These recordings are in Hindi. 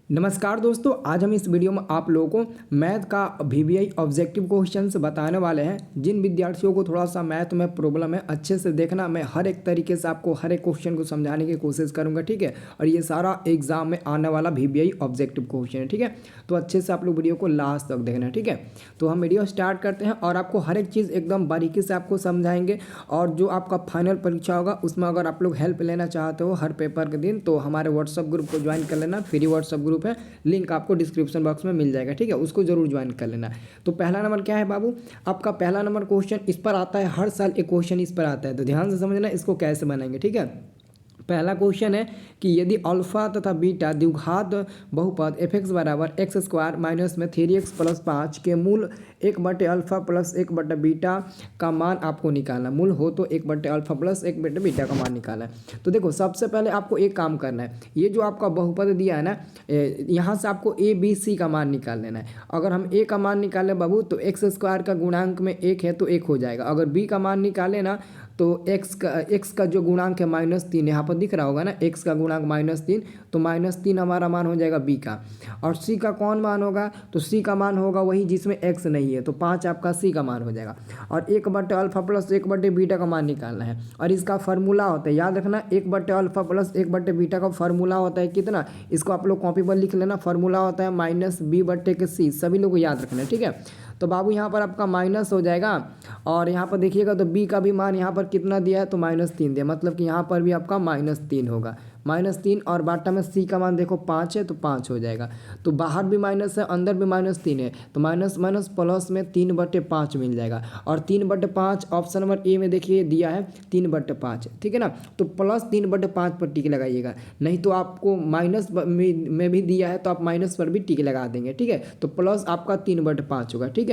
नमस्कार दोस्तों, आज हम इस वीडियो में आप लोगों को मैथ का वीवीआई ऑब्जेक्टिव क्वेश्चंस बताने वाले हैं। जिन विद्यार्थियों को थोड़ा सा मैथ में प्रॉब्लम है, अच्छे से देखना। मैं हर एक तरीके से आपको हर एक क्वेश्चन को समझाने की कोशिश करूंगा, ठीक है। और ये सारा एग्जाम में आने वाला वीवीआई ऑब्जेक्टिव क्वेश्चन है, ठीक है। तो अच्छे से आप लोग वीडियो को लास्ट तक देखना, ठीक है। तो हम वीडियो स्टार्ट करते हैं और आपको हर एक चीज़ एकदम बारीकी से आपको समझाएंगे। और जो आपका फाइनल परीक्षा होगा उसमें अगर आप लोग हेल्प लेना चाहते हो हर पेपर के दिन, तो हमारे व्हाट्सअप ग्रुप को ज्वाइन कर लेना। फ्री व्हाट्सअप ग्रुप है, लिंक आपको डिस्क्रिप्शन बॉक्स में मिल जाएगा, ठीक है। उसको जरूर ज्वाइन कर लेना। तो पहला नंबर क्या है बाबू, आपका पहला नंबर क्वेश्चन इस पर आता है, हर साल एक क्वेश्चन इस पर आता है, तो ध्यान से समझना इसको कैसे बनाएंगे, ठीक है। पहला क्वेश्चन है कि यदि अल्फा तथा बीटा द्विघात बहुपद एफ एक्स बराबर एक्स स्क्वायर माइनस में 3x प्लस 5 के मूल 1/अल्फा प्लस 1/बीटा का मान आपको निकालना। मूल हो तो 1/अल्फा प्लस 1/बीटा का मान निकालना है। तो देखो, सबसे पहले आपको एक काम करना है। ये जो आपका बहुपद दिया है ना, यहाँ से आपको ए बी सी का मान निकाल लेना है। अगर हम ए का मान निकालें बाबू, तो एक्स स्क्वायर का गुणांक में 1 है तो 1 हो जाएगा। अगर बी का मान निकाले ना, तो एक्स का जो गुणांक है -3, यहाँ पर दिख रहा होगा ना, एक्स का गुणांक -3, तो -3 हमारा मान हो जाएगा बी का। और सी का कौन मान होगा, तो सी का मान होगा वही जिसमें एक्स नहीं है, तो 5 आपका सी का मान हो जाएगा। और 1/अल्फा प्लस 1/बीटा का मान निकालना है। और इसका फार्मूला होता है, याद रखना, 1/अल्फा प्लस 1/बीटा का फार्मूला होता है कितना, इसको आप लोग कॉपी पर लिख लेना। फार्मूला होता है -b/c, सभी लोग को याद रखना है, ठीक है। तो बाबू यहाँ पर आपका माइनस हो जाएगा। और यहाँ पर देखिएगा तो बी का भी मान यहाँ पर कितना दिया है, तो -3 दिया, मतलब कि यहाँ पर भी आपका -3 होगा, -3। और बाटा में सी का मान देखो 5 है, तो 5 हो जाएगा। तो बाहर भी माइनस है, अंदर भी -3 है, तो माइनस माइनस प्लस में 3/5 मिल जाएगा। और 3/5 ऑप्शन नंबर ए में देखिए दिया है 3/5, ठीक है ना। तो प्लस 3/5 पर टिक लगाइएगा, नहीं तो आपको माइनस में भी दिया है तो आप माइनस पर भी टिक लगा देंगे, ठीक है। तो प्लस आपका 3/5 होगा, ठीक है।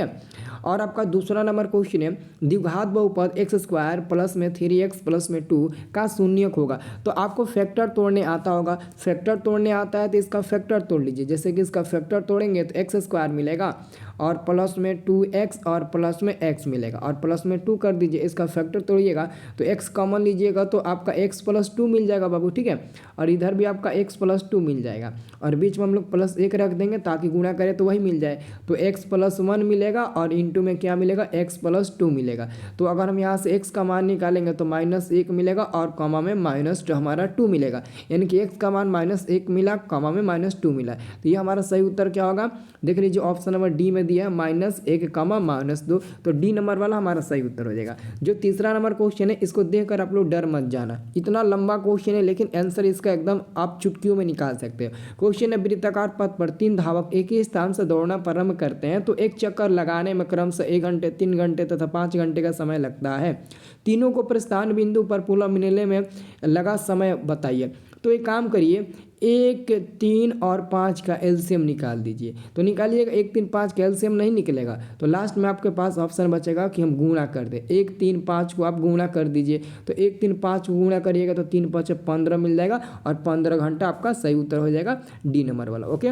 और आपका दूसरा नंबर क्वेश्चन है, द्विघात बहुपद एक्स स्क्वायर प्लस में 3x प्लस में 2 का शून्यक होगा। तो आपको फैक्टर तोड़ने आता होगा, फैक्टर तोड़ने आता है तो इसका फैक्टर तोड़ लीजिए। जैसे कि इसका फैक्टर तोड़ेंगे तो एक्स स्क्वायर मिलेगा और प्लस में 2x और प्लस में x मिलेगा, और प्लस में 2 कर दीजिए। इसका फैक्टर तोड़िएगा तो x कॉमन लीजिएगा तो आपका x प्लस 2 मिल जाएगा बाबू, ठीक है। और इधर भी आपका x प्लस 2 मिल जाएगा, और बीच में हम लोग +1 रख देंगे ताकि गुणा करें तो वही मिल जाए। तो x प्लस 1 मिलेगा और इंटू में क्या मिलेगा, x प्लस 2 मिलेगा। तो अगर हम यहाँ से x का मान निकालेंगे तो -1 मिलेगा और कॉमा में -2 हमारा 2 मिलेगा, यानी कि x का मान -1 मिला, कॉमा में -2 मिला। तो ये हमारा सही उत्तर क्या होगा, देख लीजिए ऑप्शन नंबर डी में दिया है -1, -2, तो डी नंबर वाला हमारा सही उत्तर हो जाएगा। जो तीसरा नंबर क्वेश्चन है, इसको देखकर आप लोग डर मत जाना, इतना लंबा क्वेश्चन है, लेकिन आंसर इसका एकदम आप चुटकियों में निकाल सकते हो। क्वेश्चन है, वृत्ताकार पथ पर 3 धावक एक ही स्थान से दौड़ना प्रारंभ करते हैं तो एक चक्कर लगाने में क्रमशः 1 घंटे, 3 घंटे तथा 5 घंटे का समय लगता है। तीनों को प्रस्थान बिंदु पर पुनः मिलने में लगा समय बताइए। तो एक काम करिए, 1, 3 और 5 का एलसीएम निकाल दीजिए। तो निकालिएगा, 1, 3, 5 का एलसीएम नहीं निकलेगा तो लास्ट में आपके पास ऑप्शन बचेगा कि हम गुणा कर दें। 1, 3, 5 को आप गुणा कर दीजिए, तो 1, 3, 5 को गुणा करिएगा तो 3, 5 15 मिल जाएगा, और 15 घंटा आपका सही उत्तर हो जाएगा डी नंबर वाला, ओके,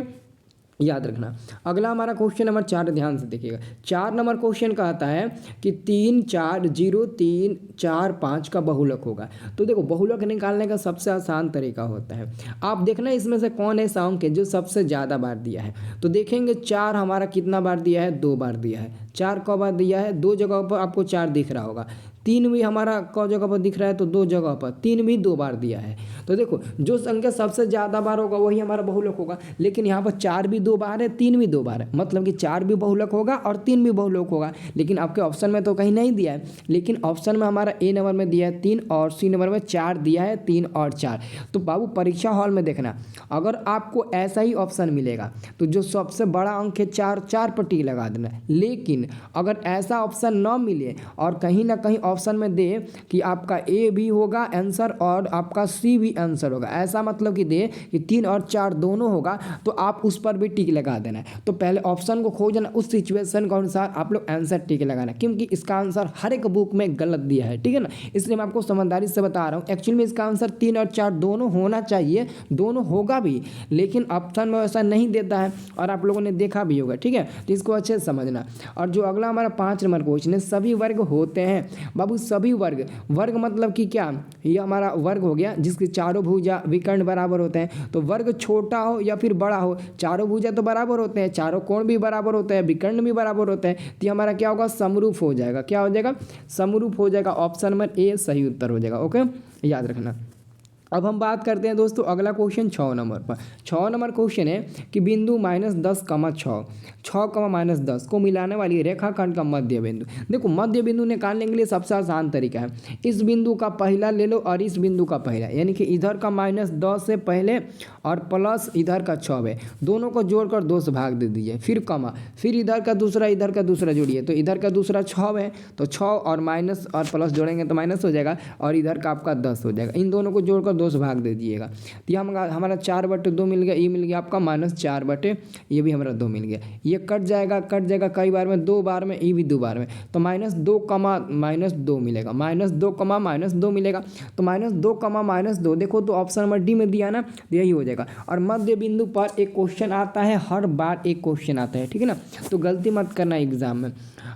याद रखना। अगला हमारा क्वेश्चन नंबर 4, ध्यान से देखिएगा। 4 नंबर क्वेश्चन का आता है कि 3, 4, 0, 3, 4, 5 का बहुलक होगा। तो देखो, बहुलक निकालने का सबसे आसान तरीका होता है, आप देखना इसमें से कौन ऐसा अंक है जो सबसे ज़्यादा बार दिया है। तो देखेंगे 4 हमारा कितना बार दिया है, 2 बार दिया है। 4 कौ बार दिया है, 2 जगह पर आपको 4 दिख रहा होगा। 3 भी हमारा कौ जगह पर दिख रहा है, तो 2 जगह पर 3 भी 2 बार दिया है। तो देखो, जो संख्या सबसे ज़्यादा बार होगा वही हमारा बहुलक होगा। लेकिन यहाँ पर 4 भी 2 बार है, 3 भी 2 बार है, मतलब कि 4 भी बहुलक होगा और 3 भी बहुलक होगा। लेकिन आपके ऑप्शन में तो कहीं नहीं दिया है, लेकिन ऑप्शन में हमारा ए नंबर में दिया है 3 और सी नंबर में 4 दिया है, 3 और 4। तो बाबू परीक्षा हॉल में देखना, अगर आपको ऐसा ही ऑप्शन मिलेगा तो जो सबसे बड़ा अंक है 4, 4 पर टिक लगा देना। लेकिन अगर ऐसा ऑप्शन न मिले और कहीं ना कहीं ऑप्शन में दे कि आपका ए भी होगा आंसर और आपका सी भी आंसर होगा, ऐसा मतलब कि दे कि 3 और 4 दोनों होगा, तो आप उस पर भी टिक लगा देना। तो पहले ऑप्शन को खोजना, उस सिचुएशन के अनुसार आप लोग आंसर टिक लगाना, क्योंकि इसका आंसर हर एक बुक में गलत दिया है, ठीक है ना। इसलिए मैं आपको समझदारी से बता रहा हूँ, एक्चुअली में इसका आंसर 3 और 4 दोनों होना चाहिए, दोनों होगा भी, लेकिन ऑप्शन में ऐसा नहीं देता है और आप लोगों ने देखा भी होगा, ठीक है। तो इसको अच्छे से समझना। और जो अगला हमारा 5 नंबर क्वेश्चन है, सभी वर्ग होते हैं। बाबू सभी वर्ग, वर्ग मतलब कि क्या, ये हमारा वर्ग हो गया जिसके 4 चारों भुजा विकर्ण बराबर होते हैं। तो वर्ग छोटा हो या फिर बड़ा हो, चारों भुजा तो बराबर होते हैं, चारों कोण भी बराबर होते हैं, विकर्ण भी बराबर होते हैं, तो हमारा क्या होगा, समरूप हो जाएगा। क्या हो जाएगा, समरूप हो जाएगा। ऑप्शन नंबर ए सही उत्तर हो जाएगा। ओके, याद रखना। अब हम बात करते हैं दोस्तों अगला क्वेश्चन 6 नंबर पर। 6 नंबर क्वेश्चन है कि बिंदु -10, 6, -10 को मिलाने वाली रेखाखंड का मध्य बिंदु। देखो मध्य बिंदु निकालने के लिए सबसे आसान तरीका है, इस बिंदु का पहला ले लो और इस बिंदु का पहला, यानी कि इधर का -10 से पहले और प्लस इधर का 6 है, दोनों को जोड़कर 2 से भाग दे दीजिए, फिर कमा, फिर इधर का दूसरा जोड़िए, तो इधर का दूसरा 6 है, तो 6 और माइनस और प्लस जोड़ेंगे तो माइनस हो जाएगा, और इधर का आपका 10 हो जाएगा। इन दोनों को जोड़कर 2 से भाग दे दीजिएगा, तो यह हमारा 4/2 मिल गया, ये मिल गया आपका -4/, ये भी हमारा 2 मिल गया। ये कट जाएगा कई बार में, 2 बार में, ये भी 2 बार में, तो -2, -2 मिलेगा, -2, मिलेगा। तो -2, -2 देखो तो ऑप्शन नंबर डी में दिया ना, यही हो जाएगा। और मध्य बिंदु पर एक क्वेश्चन आता है, हर बार एक क्वेश्चन आता है, ठीक है ना, तो गलती मत करना एग्जाम में।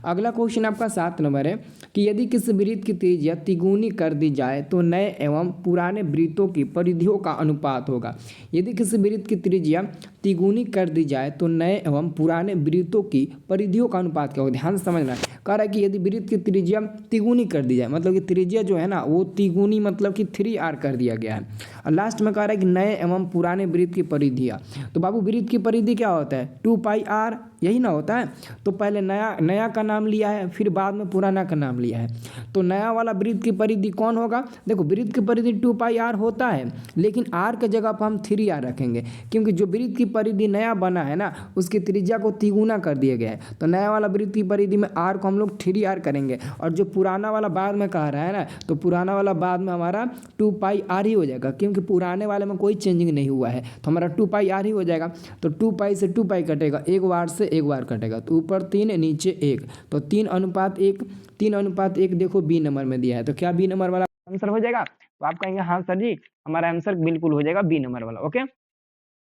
अगला क्वेश्चन आपका 7 नंबर है कि यदि किसी वृत्त की त्रिज्या तिगुनी कर दी जाए तो नए एवं पुराने वृत्तों की परिधियों का अनुपात होगा। यदि किसी वृत्त की त्रिज्या तिगुनी कर दी जाए तो नए एवं पुराने वृत्तों की परिधियों का अनुपात क्या होगा, ध्यान से समझना। कह रहा है कि यदि वृत्त की त्रिज्या तिगुनी कर दी जाए, मतलब कि त्रिज्या जो है ना वो तिगुनी मतलब कि 3r कर दिया गया है, और लास्ट में कह रहा है कि नए एवं पुराने वृत्त की परिधियाँ। तो बाबू वृत्त की परिधि क्या होता है, 2πr, यही ना होता है। तो पहले नया का नाम लिया है, फिर बाद में पुराना का नाम लिया है, तो नया वाला वृत्त की परिधि कौन होगा, देखो वृत्त की परिधि 2πr होता है, लेकिन r के जगह पर हम 3r रखेंगे, क्योंकि जो वृत्त की परिधि नया बना है ना उसकी त्रिज्या को तिगुना कर दिया गया है, तो नया वाला वृत्त की परिधि में r को हम लोग 3r करेंगे, और जो पुराना वाला बाद में कह रहा है ना, तो पुराना वाला बाद में हमारा 2πr ही हो जाएगा, क्योंकि पुराने वाले में कोई चेंजिंग नहीं हुआ है, तो हमारा 2πr ही हो जाएगा। तो 2π से 2π कटेगा, एक बार से एक बार कटेगा, तो ऊपर 3 नीचे 1, तो 3:1 देखो बी नंबर में दिया है, तो क्या बी नंबर वाला आंसर हो जाएगा। तो आप कहेंगे हाँ सर जी हमारा आंसर बिल्कुल हो जाएगा बी नंबर वाला। ओके,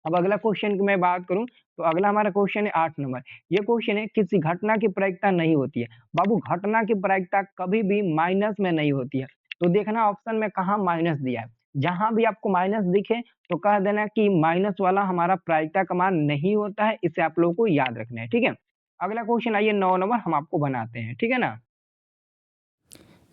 अब अगला क्वेश्चन की मैं बात करूं तो अगला हमारा क्वेश्चन है 8 नंबर। ये क्वेश्चन है किसी घटना की प्रायिकता नहीं होती है। बाबू घटना की प्रायिकता कभी भी माइनस में नहीं होती है, तो देखना ऑप्शन में कहाँ माइनस दिया है, जहां भी आपको माइनस दिखे तो कह देना कि माइनस वाला हमारा प्रायिकता का मान नहीं होता है, इसे आप लोगों को याद रखना है, ठीक है। अगला क्वेश्चन आइए 9 नंबर हम आपको बनाते हैं, ठीक है ना।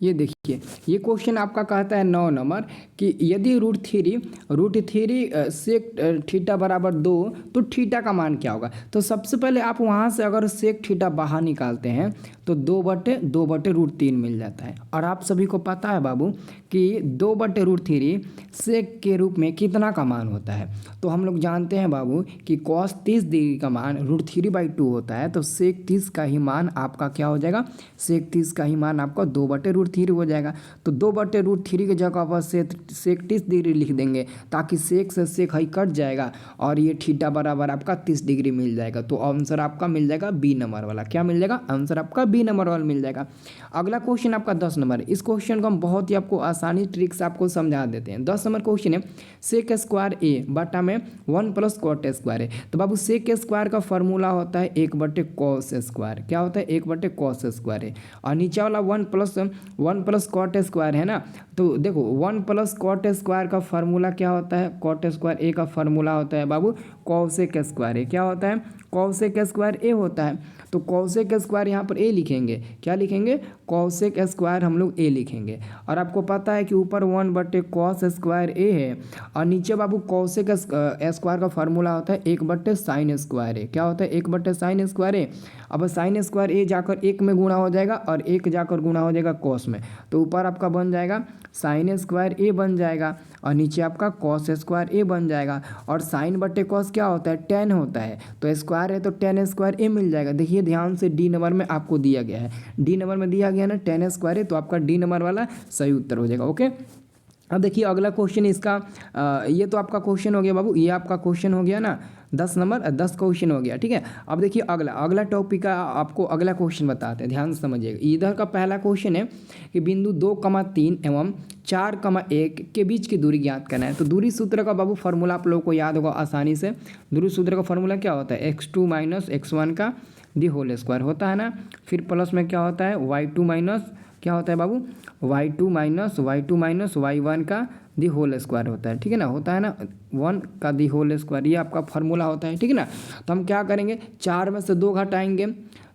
ये देखिए ये क्वेश्चन आपका कहता है 9 नंबर कि यदि √3 सेक थीटा बराबर 2 तो थीटा का मान क्या होगा। तो सबसे पहले आप वहाँ से अगर सेक थीटा बाहर निकालते हैं तो 2/√3 मिल जाता है। और आप सभी को पता है बाबू कि 2/√3 सेक के रूप में कितना का मान होता है। तो हम लोग जानते हैं बाबू कि cos 30 डिग्री का मान √3/2 होता है, तो सेक 30 का ही मान आपका क्या हो जाएगा, सेक 30 का ही मान आपका 2/√3 हो जाएगा। तो 2/√3 की जगह पर सेक 30 डिग्री लिख देंगे, ताकि सेक से सेक ही कट जाएगा और ये थीटा बराबर आपका 30 डिग्री मिल जाएगा। तो आंसर आपका मिल जाएगा बी नंबर वाला। क्या मिल जाएगा, आंसर आपका बी नंबर वाला मिल जाएगा। अगला क्वेश्चन आपका 10 नंबर। इस क्वेश्चन को हम बहुत ही आपको आसानी ट्रिक से आपको समझा देते हैं। 10 नंबर क्वेश्चन है सेक स्क्वायर ए बटा में 1 + कॉट स्क्वायर है। तो बाबू सेक स्क्वायर का फॉर्मूला होता है 1/कॉस स्क्वायर। क्या होता है, 1/कॉस स्क्वायर है। और नीचे वाला 1 + कॉट स्क्वायर है ना। तो देखो 1 + कॉट स्क्वायर का फार्मूला क्या होता है, कॉट स्क्वायर ए का फार्मूला होता है बाबू कॉसेक स्क्वायर ए। क्या होता है, कॉसेक स्क्वायर ए होता है। तो कॉसेक स्क्वायर यहाँ पर ए लिखेंगे, क्या लिखेंगे, कॉसेक स्क्वायर हम लोग ए लिखेंगे। और आपको पता है कि ऊपर 1/कॉस स्क्वायर ए है और नीचे बाबू कॉसेक स्क्वायर का फार्मूला होता है 1/साइन स्क्वायर ए। क्या होता है, 1/साइन स्क्वायर ए। अब साइन स्क्वायर ए जाकर 1 में गुणा हो जाएगा और 1 जाकर गुणा हो जाएगा कॉस में, तो ऊपर आपका बन जाएगा साइन स्क्वायर ए बन जाएगा और नीचे आपका कॉस स्क्वायर ए बन जाएगा। और sin/cos क्या होता है, tan होता है, तो स्क्वायर है तो tan स्क्वायर ए मिल जाएगा। देखिए ध्यान से डी नंबर में आपको दिया गया है, डी नंबर में दिया गया ना tan स्क्वायर है, तो आपका डी नंबर वाला सही उत्तर हो जाएगा। ओके, अब देखिए अगला क्वेश्चन इसका ये तो आपका क्वेश्चन हो गया बाबू, ये आपका क्वेश्चन हो गया ना 10 नंबर, 10 क्वेश्चन हो गया, ठीक है। अब देखिए अगला टॉपिक का आपको अगला क्वेश्चन बताते हैं, ध्यान से समझिएगा। इधर का पहला क्वेश्चन है कि बिंदु 2,3 एवं 4,1 के बीच की दूरी ज्ञात करना है। तो दूरी सूत्र का बाबू फार्मूला आप लोगों को याद होगा आसानी से। दूरी सूत्र का फार्मूला क्या होता है, x2 - x1 का दी होल स्क्वायर होता है ना। फिर प्लस में क्या होता है y2 माइनस क्या होता है बाबू, y2 - y1 का दी होल स्क्वायर होता है, ठीक है ना, होता है ना 1 का दी होल स्क्वायर, ये आपका फार्मूला होता है, ठीक है ना। तो हम क्या करेंगे, 4 में से 2 घटाएंगे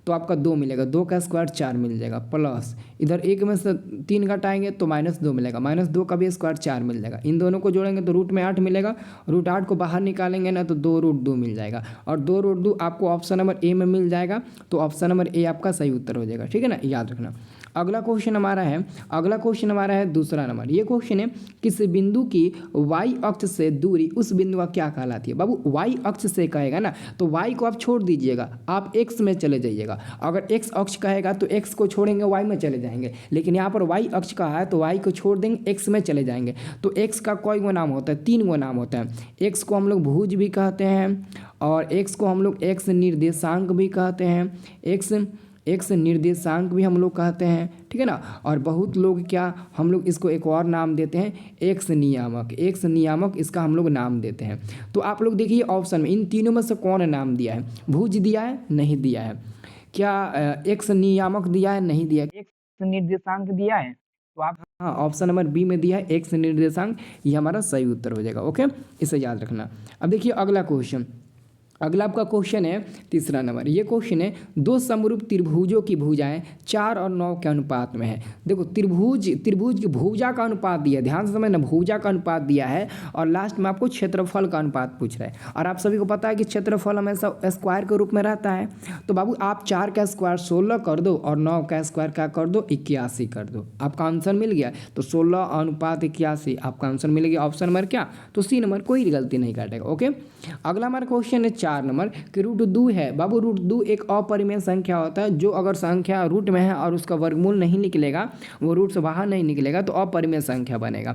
तो आपका 2 मिलेगा, 2 का स्क्वायर 4 मिल जाएगा, प्लस इधर 1 में से 3 घटाएंगे तो -2 मिलेगा, -2 का भी स्क्वायर 4 मिल जाएगा। इन दोनों को जोड़ेंगे तो रूट में 8 मिलेगा, रूट 8 को बाहर निकालेंगे ना तो 2√2 मिल जाएगा, और 2√2 आपको ऑप्शन नंबर ए में मिल जाएगा। तो ऑप्शन नंबर ए आपका सही उत्तर हो जाएगा, ठीक है ना, याद रखना। अगला क्वेश्चन हमारा है दूसरा नंबर। ये क्वेश्चन है, किस बिंदु की वाई अक्ष से दूरी उस बिंदु का क्या कहलाती है। बाबू वाई अक्ष से कहेगा ना तो वाई को आप छोड़ दीजिएगा, आप एक्स में चले जाइएगा। अगर एक्स अक्ष कहेगा तो एक्स को छोड़ेंगे वाई में चले जाएंगे, लेकिन यहाँ पर वाई अक्ष कहा है तो वाई को छोड़ देंगे एक्स में चले जाएंगे। तो एक्स का कोई गो नाम होता है, 3 गो नाम होता है। एक्स को हम लोग भुज भी कहते हैं, और एक्स को हम लोग एक्स निर्देशांक भी कहते हैं, एक्स निर्देशांक भी हम लोग कहते हैं, ठीक है ना। और बहुत लोग क्या, हम लोग इसको एक और नाम देते हैं, एक्स नियामक इसका हम लोग नाम देते हैं। तो आप लोग देखिए ऑप्शन में इन तीनों में से कौन नाम दिया है, भुज दिया है, नहीं दिया है, क्या एक्स नियामक दिया है, नहीं दिया है, एक्स निर्देशांक दिया है, तो आप हाँ ऑप्शन नंबर बी में दिया है एक्स निर्देशांक, ये हमारा सही उत्तर हो जाएगा। ओके, इसे याद रखना। अब देखिए अगला आपका क्वेश्चन है तीसरा नंबर। ये क्वेश्चन है, 2 समरूप त्रिभुजों की भुजाएं 4 और 9 के अनुपात में है। देखो त्रिभुज की भुजा का अनुपात दिया है, ध्यान से समझना, भुजा का अनुपात दिया है, और लास्ट में आपको क्षेत्रफल का अनुपात पूछ रहा है। और आप सभी को पता है कि क्षेत्रफल हमेशा स्क्वायर के रूप में रहता है। तो बाबू आप 4 का स्क्वायर 16 कर दो और 9 का स्क्वायर क्या कर दो, 81 कर दो, आपका आंसर मिल गया। तो 16:81 आपका आंसर मिल गया। ऑप्शन नंबर क्या, तो सी नंबर, कोई गलती नहीं काटेगा। ओके, अगला हमारा क्वेश्चन है 4 नंबर कि √2 है। बाबू √2 एक अपरिमेय संख्या होता है, जो अगर संख्या रूट में है और उसका वर्गमूल नहीं निकलेगा, वो रूट से बाहर नहीं निकलेगा, तो अपरिमेय संख्या बनेगा।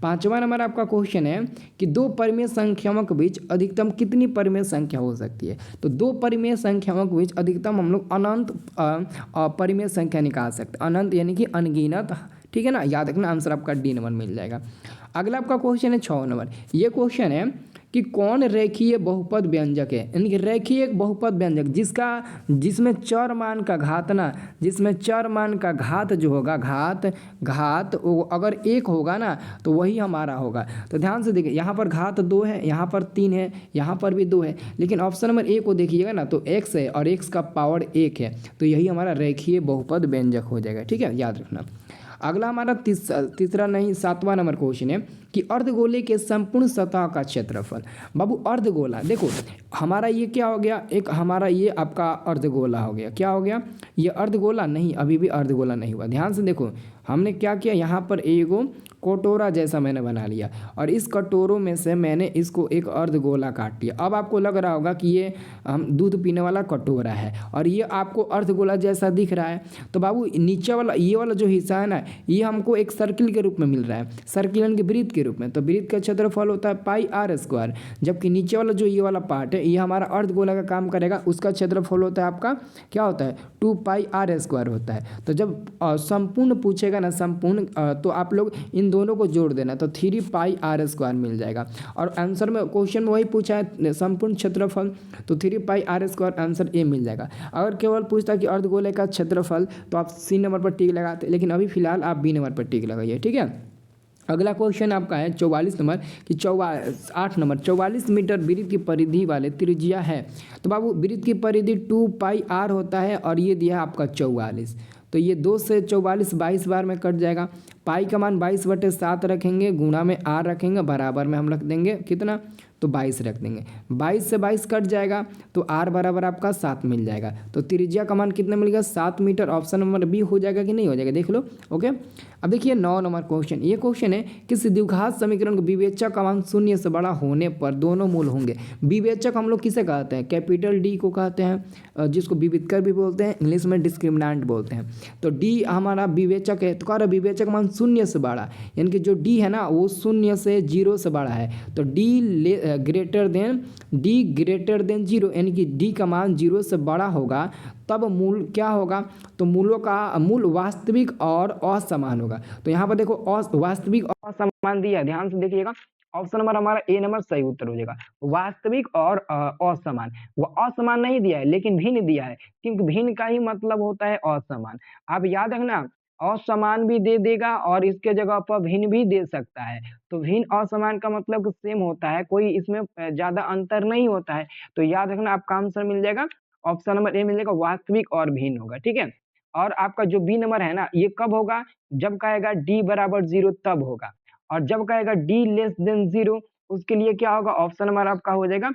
5वां नंबर आपका क्वेश्चन है कि 2 परिमेय संख्याओं के बीच अधिकतम कितनी परिमेय संख्या हो सकती है। तो 2 परिमेय संख्याओं के बीच अधिकतम हम लोग अनंत परिमेय संख्या निकाल सकते हैं, अनंत यानी कि अनगिनत, ठीक है ना, याद रखना। आंसर आपका डी नंबर मिल जाएगा। अगला आपका क्वेश्चन है 6 नंबर। ये क्वेश्चन है कि कौन रेखीय बहुपद व्यंजक है, यानी कि रेखीय एक बहुपद व्यंजक जिसमें चर मान का घात ना, जिसमें चर मान का घात जो होगा, घात वो अगर 1 होगा ना तो वही हमारा होगा। तो ध्यान से देखिए, यहाँ पर घात 2 है, यहाँ पर 3 है, यहाँ पर भी 2 है, लेकिन ऑप्शन नंबर ए को देखिएगा ना तो x है और x का पावर 1 है, तो यही हमारा रेखीय बहुपद व्यंजक हो जाएगा, ठीक है, याद रखना। अगला हमारा तीसरा नहीं 7वां नंबर क्वेश्चन है कि अर्धगोले के संपूर्ण सतह का क्षेत्रफल। बाबू अर्धगोला, देखो हमारा ये क्या हो गया, एक हमारा ये आपका अर्धगोला हो गया, क्या हो गया, ये अर्धगोला नहीं, अभी भी अर्धगोला नहीं हुआ। ध्यान से देखो, हमने क्या किया, यहाँ पर एगो कटोरा जैसा मैंने बना लिया, और इस कटोरों में से मैंने इसको एक अर्धगोला काट लिया। अब आपको लग रहा होगा कि ये हम दूध पीने वाला कटोरा है, और ये आपको अर्धगोला जैसा दिख रहा है। तो बाबू नीचे वाला ये वाला जो हिस्सा है ना, ये हमको एक सर्किल के रूप में मिल रहा है, सर्किल यानी कि वृत्त के रूप में। तो वृत्त का क्षेत्रफल होता है πr², जबकि नीचे वाला जो ये वाला पार्ट है, ये हमारा अर्धगोला का काम करेगा, उसका क्षेत्रफल होता है आपका क्या होता है, 2πr² होता है। तो जब संपूर्ण पूछेगा ना, संपूर्ण, तो आप लोग इन दोनों को जोड़ देना, तो 3πr² मिल जाएगा। और आंसर में क्वेश्चन में वही पूछा है संपूर्ण क्षेत्रफल, तो 3πr² आंसर ए मिल जाएगा। अगर केवल पूछता कि अर्धगोले का क्षेत्रफल तो आप सी नंबर पर टिक लगाते, लेकिन अभी फिलहाल आप बी नंबर पर टिक लगाइए, ठीक है। अगला क्वेश्चन आपका है 44 नंबर कि 8 नंबर 44 मीटर वृत्त की परिधि वाले त्रिज्या है। तो बाबू वृत्त की परिधि 2πr होता है, और ये दिया है आपका 44। तो ये 2 से 44 22 बार में कट जाएगा। पाई का मान 22/7 रखेंगे, गुणा में आर रखेंगे, बराबर में हम रख देंगे कितना, तो 22 रख देंगे। 22 से 22 कट जाएगा तो आर बराबर आपका 7 मिल जाएगा। तो त्रिज्या का मान कितना मिलेगा, 7 मीटर। ऑप्शन नंबर बी हो जाएगा कि नहीं हो जाएगा, देख लो। ओके, अब देखिए 9 नंबर क्वेश्चन। ये क्वेश्चन है किस द्विघात समीकरण को विवेचक का मान 0 से बड़ा होने पर दोनों मूल होंगे। विवेचक हम लोग किसे कहते हैं, कैपिटल डी को कहते हैं, जिसको विविधकर भी बोलते हैं, इंग्लिश में डिस्क्रिमिनेंट बोलते हैं। तो डी हमारा विवेचक है, तो कह रहा विवेचक मान 0 से बड़ा, यानी कि जो डी है ना वो 0 से 0 से बड़ा है। तो डी ग्रेटर देन 0, यानी कि डी का मान 0 से बड़ा होगा, तब मूल क्या होगा, तो मूलों का मूल वास्तविक और असमान होगा। तो यहाँ पर देखो वास्तविक और असमान दिया, ध्यान से देखिएगा। ऑप्शन नंबर हमारा ए नंबर सही उत्तर हो जाएगा, वास्तविक और असमान। वो असमान नहीं दिया है लेकिन भिन्न दिया है, क्योंकि भिन्न का ही मतलब होता है असमान। आप याद रखना, असमान भी दे देगा और इसके जगह पर भिन्न भी दे सकता है। तो भिन्न असमान का मतलब सेम होता है, कोई इसमें ज्यादा अंतर नहीं होता है। तो याद रखना, आपका आंसर मिल जाएगा ऑप्शन नंबर ए मिल जाएगा, वास्तविक और भिन्न होगा। ठीक है। और आपका जो बी नंबर है ना, ये कब होगा, जब कहेगा डी बराबर 0 तब होगा। और जब कहेगा डी लेस देन 0, उसके लिए क्या होगा, ऑप्शन नंबर आपका हो जाएगा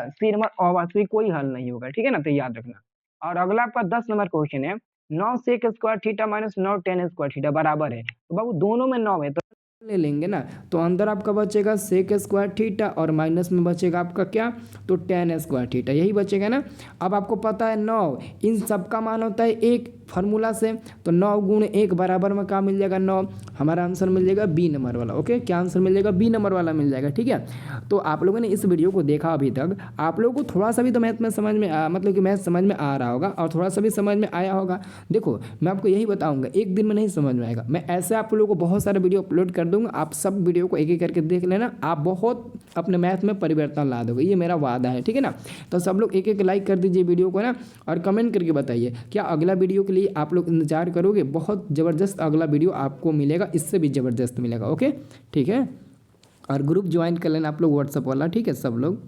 सी नंबर, अवास्तविक, कोई हल नहीं होगा। ठीक है ना, तो याद रखना। और अगला आपका 10 नंबर क्वेश्चन है, 9 sec square theta minus 9 ten square theta बराबर है। तो बाबू दोनों में 9 है, तो ले लेंगे ना, तो अंदर आपका बचेगा सेक स्क्वायर थीटा और माइनस में बचेगा आपका क्या, तो टेन स्क्वायर थीटा, यही बचेगा ना। अब आपको पता है 9 इन सब का मान होता है एक फार्मूला से, तो 9 गुण 1 बराबर में क्या मिल जाएगा 9, हमारा आंसर मिल जाएगा बी नंबर वाला। ओके, क्या आंसर मिल जाएगा, बी नंबर वाला मिल जाएगा। ठीक है। तो आप लोगों ने इस वीडियो को देखा अभी तक, आप लोगों को थोड़ा सा भी तो मैथ में समझ में मतलब कि मैथ समझ में आ रहा होगा और थोड़ा सा भी समझ में आया होगा। देखो मैं आपको यही बताऊंगा, एक दिन में नहीं समझ में आएगा, मैं ऐसे आप लोगों को बहुत सारे वीडियो अपलोड कर दूंगा, आप सब वीडियो को एक एक करके देख लेना, आप बहुत अपने मैथ में परिवर्तन ला दोगे, ये मेरा वादा है। ठीक है ना। तो सब लोग एक एक लाइक कर दीजिए वीडियो को ना, और कमेंट करके बताइए क्या अगला वीडियो के लिए आप लोग इंतजार करोगे। बहुत ज़बरदस्त अगला वीडियो आपको मिलेगा, इससे भी ज़बरदस्त मिलेगा। ओके ठीक है। और ग्रुप ज्वाइन कर लेना आप लोग व्हाट्सअप वाला। ठीक है सब लोग।